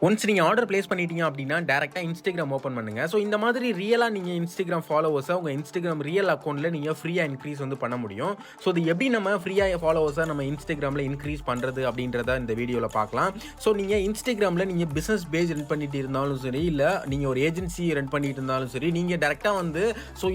Once நீங்க order place பண்ணிட்டீங்க அப்படின்னா, டைரக்ட்டா Instagram ஓப்பன் பண்ணுங்க. ஸோ இந்த மாதிரி ரியலா நீங்க Instagram ஃபாலோவர்ஸ உங்க Instagram ரியல் அக்கவுண்ட்ல நீங்க ஃப்ரீயா இன்கிரீஸ் வந்து பண்ண முடியும். ஸோ இது எப்படி நம்ம ஃப்ரீயா ஃபாலோவர்ஸ நம்ம Instagramல இன்கிரீஸ் பண்றது அப்படின்றத இந்த வீடியோல பார்க்கலாம். ஸோ நீங்க Instagramல நீங்க பிசினஸ் பேஜ் ரன் பண்ணிட்டு இருந்தாலும் சரி, இல்ல நீங்க ஒரு ஏஜென்சி ரன் பண்ணிட்டு இருந்தாலும் சரி, நீங்க டைரக்ட்டா வந்து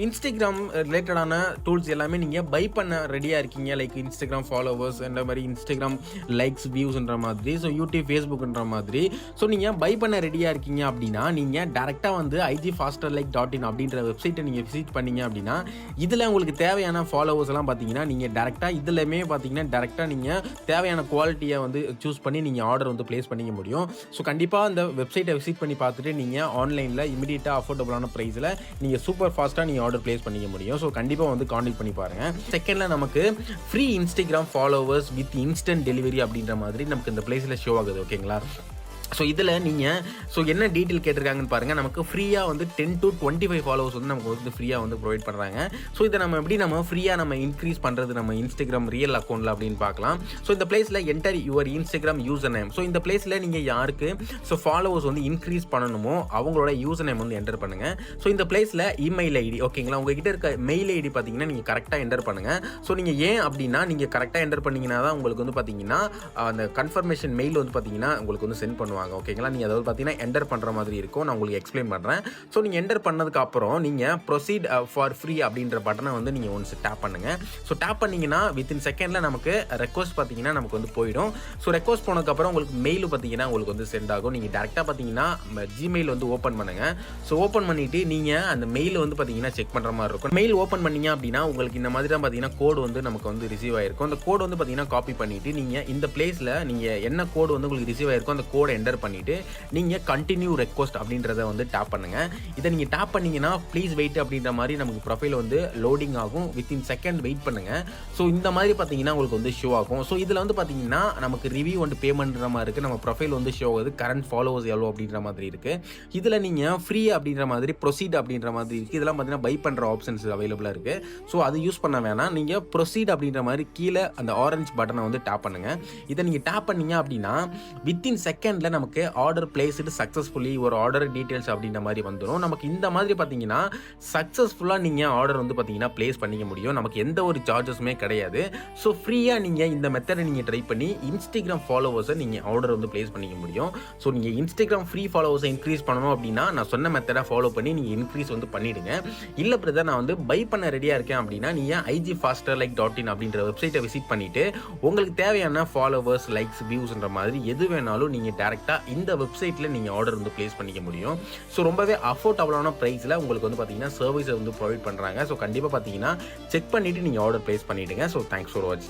Instagram ரிலேட்டடான டூல்ஸ் எல்லாமே நீங்க பை பண்ண ரெடியா இருக்கீங்க. லைக் Instagram ஃபாலோவர்ஸ் இந்த மாதிரி Instagram லைக்ஸ், வியூஸ்ன்ற மாதிரி, ஸோ YouTube, Facebookன்ற மாதிரி. ஸோ நீங்க பை பண்ண ரெடியா இருக்கீங்க அப்படின்னா, நீங்க டைரக்ட்டா வந்து igfasterlike.in அப்படின்ற வெப்சைட்டை நீங்க விசிட் பண்ணீங்க அப்படின்னா, இதுல உங்களுக்கு தேவையான ஃபாலோவர்ஸ் எல்லாம் பாத்தீங்கன்னா, நீங்க டைரக்ட்டா இதுலமே பாத்தீங்கன்னா டைரக்ட்டா நீங்க தேவையான குவாலிட்டியை வந்து சூஸ் பண்ணி நீங்க ஆர்டர் வந்து பிளேஸ் பண்ணிக்க முடியும். ஸோ கண்டிப்பா அந்த வெப்சைட்டை விசிட் பண்ணி பார்த்துட்டு நீங்க ஆன்லைன்ல இமிடியேட்டா அஃபோர்டபுளான பிரைஸ்ல நீங்க சூப்பர் ஃபாஸ்டா நீங்க ஆர்டர் பிளேஸ் பண்ணிக்க முடியும். ஸோ கண்டிப்பா வந்து கான்டாக்ட் பண்ணி பாருங்க. செகண்ட்ல நமக்கு free Instagram followers with instant delivery அப்படின்ற மாதிரி நமக்கு இந்த பிளேஸ்ல ஷோ ஆகுது. ஓகேங்களா? ஸோ இதில் நீங்கள் என்ன டீட்டெயில் கேட்டிருக்காங்கன்னு பாருங்கள். நமக்கு ஃப்ரீயாக வந்து 10 to 25 ஃபாலோவர்ஸ் வந்து நமக்கு வந்து ஃப்ரீயாக வந்து ப்ரொவைட் பண்ணுறாங்க. ஸோ இதை நம்ம ஃப்ரீயாக நம்ம இன்க்ரீஸ் பண்ணுறது நம்ம Instagram ரியல் அக்கௌண்ட்டில் அப்படின்னு பார்க்கலாம். ஸோ இந்த பிளேஸில் enter your Instagram user name. So இந்த பிளேஸில் நீங்கள் யாருக்கு ஃபாலோவர்ஸ் வந்து இன்க்ரீஸ் பண்ணணுமோ அவங்களோட யூசர் நேம் வந்து என்டர் பண்ணுங்கள். ஸோ இந்த பிளேஸில் இமெயில் ஐடி, ஓகேங்களா, உங்ககிட்ட இருக்க மெயில் ஐடி பார்த்தீங்கன்னா நீங்கள் கரெக்டாக என்டர் பண்ணுங்கள். ஸோ நீங்கள் ஏன் அப்படின்னா நீங்கள் கரெக்டாக என்டர் பண்ணிங்கன்னா தான் உங்களுக்கு வந்து பார்த்தீங்கன்னா அந்த கன்ஃபர்மேஷன் மெயில் வந்து பார்த்தீங்கன்னா உங்களுக்கு வந்து சென்ட் பண்ணுவாங்க. ஓகேங்களா? நீங்க அதாவது பார்த்தீங்கன்னா என்டர் பண்ற மாதிரி இருக்கும். நான் உங்களுக்கு எக்ஸ்பிளைன் பண்றேன். ஸோ நீங்க என்டர் பண்ணதுக்கு அப்புறம் நீங்க ப்ரொசீட் ஃபார் ஃப்ரீ அப்படின்ற பட்டனை வந்து நீங்க ஒன்ஸ் டேப் பண்ணுங்க. ஸோ டேப் பண்ணீங்கன்னா வித்தின் செகண்ட்ல நமக்கு ரெக்வஸ்ட் பார்த்தீங்கன்னா நமக்கு வந்து போயிடும். ஸோ ரெக்வஸ்ட் போனதுக்கு அப்புறம் உங்களுக்கு மெயில் பார்த்தீங்கன்னா உங்களுக்கு வந்து சென்ட் ஆகும். நீங்க டேரக்டா பார்த்தீங்கன்னா ஜிமெயில் வந்து ஓப்பன் பண்ணுங்க. ஸோ ஓப்பன் பண்ணிட்டு நீங்க அந்த மெயில் வந்து பார்த்தீங்கன்னா செக் பண்ற மாதிரி இருக்கும். மெயில் ஓப்பன் பண்ணீங்க அப்படின்னா உங்களுக்கு இந்த மாதிரி தான் பார்த்தீங்கன்னா கோடு வந்து நமக்கு வந்து ரிசீவ் ஆயிருக்கும். அந்த கோடு வந்து பார்த்தீங்கன்னா காப்பி பண்ணிட்டு நீங்க இந்த பிளேஸ்ல நீங்க என்ன கோடு வந்து உங்களுக்கு ரிசீவ் ஆயிருக்கும் அந்த கோடை என்டர் பண்ணிட்டு நீங்க கண்டினியூ ரெக்வஸ்ட் அப்படின்றத வந்து டேப் பண்ணுங்க. இதை நீங்க டேப் பண்ணீங்கன்னா ப்ளீஸ் வெயிட் அப்படின்ற மாதிரி நமக்கு ப்ரொஃபைல் வந்து லோடிங் ஆகும். வித்தின் செகண்ட் வெயிட் பண்ணுங்க. ஸோ இந்த மாதிரி பார்த்தீங்கன்னா உங்களுக்கு வந்து ஷோ ஆகும். ஸோ இதில் வந்து பார்த்தீங்கன்னா நமக்கு ரிவ்யூ வந்து பேமெண்ட்ற மாதிரி இருக்கு. நம்ம ப்ரொஃபைல் வந்து ஷோ ஆகுது. கரண்ட் ஃபாலோவர்ஸ் எவ்வளோ அப்படின்ற மாதிரி இருக்கு. இதில் நீங்க ஃப்ரீ அப்படின்ற மாதிரி ப்ரொசீட் அப்படின்ற மாதிரி இருக்கு. இதெல்லாம் பார்த்தீங்கன்னா பை பண்ற ஆப்ஷன்ஸ் அவைலபிளா இருக்கு. ஸோ அது யூஸ் பண்ண வேணாம். நீங்க ப்ரொசீட் அப்படின்ற மாதிரி கீழே அந்த ஆரஞ்சு பட்டனை வந்து டேப் பண்ணுங்க. இதை நீங்க டேப் பண்ணீங்க அப்படின்னா வித்தின் செகண்ட்ல நமக்கு ஆர்டர் பிளேஸ்டு சக்ஸஸ்ஃபுல்லி ஒரு ஆர்டர் டீடைல்ஸ் அப்படின்ற மாதிரி வந்துடும். நமக்கு இந்த மாதிரி பார்த்தீங்கன்னா சக்ஸஸ்ஃபுல்லாக நீங்கள் ஆர்டர் வந்து பார்த்தீங்கன்னா பிளேஸ் பண்ணிக்க முடியும். நமக்கு எந்த ஒரு சார்ஜஸுமே கிடையாது. ஸோ ஃப்ரீயாக நீங்கள் இந்த மெத்தடை நீங்கள் ட்ரை பண்ணி Instagram ஃபாலோவர்ஸை நீங்கள் ஆர்டர் வந்து பிளேஸ் பண்ணிக்க முடியும். ஸோ நீங்கள் Instagram ஃப்ரீ ஃபாலோவர்ஸை இன்க்ரீஸ் பண்ணணும் அப்படின்னா நான் சொன்ன மெத்தடை ஃபாலோ பண்ணி நீங்கள் இன்க்ரீஸ் வந்து பண்ணிடுங்க. இல்லை பிரதர் நான் வந்து பை பண்ண ரெடியாக இருக்கேன் அப்படின்னா நீங்கள் igfasterlike.in அப்படின்ற வெப்சைட்டை விசிட் பண்ணிட்டு உங்களுக்கு தேவையான ஃபாலோவர்ஸ், லைக்ஸ், வியூஸ்ன்ற மாதிரி எது வேணாலும் நீங்கள் டேரெக்டாக இந்த வெப்சைட்ல நீங்க ஆர்டர் வந்து பிளேஸ் பண்ணிக்க முடியும். ஸோ ரொம்பவே அஃபோர்டபுளான பிரைஸ்ல உங்களுக்கு வந்து பார்த்தீங்கன்னா சர்வீஸை வந்து ப்ரொவைட் பண்றாங்க. ஸோ கண்டிப்பாக பார்த்தீங்கன்னா செக் பண்ணிட்டு நீங்க ஆர்டர் பிளேஸ் பண்ணிடுங்க. ஸோ தேங்க்ஸ் ஃபார் வாட்சிங்.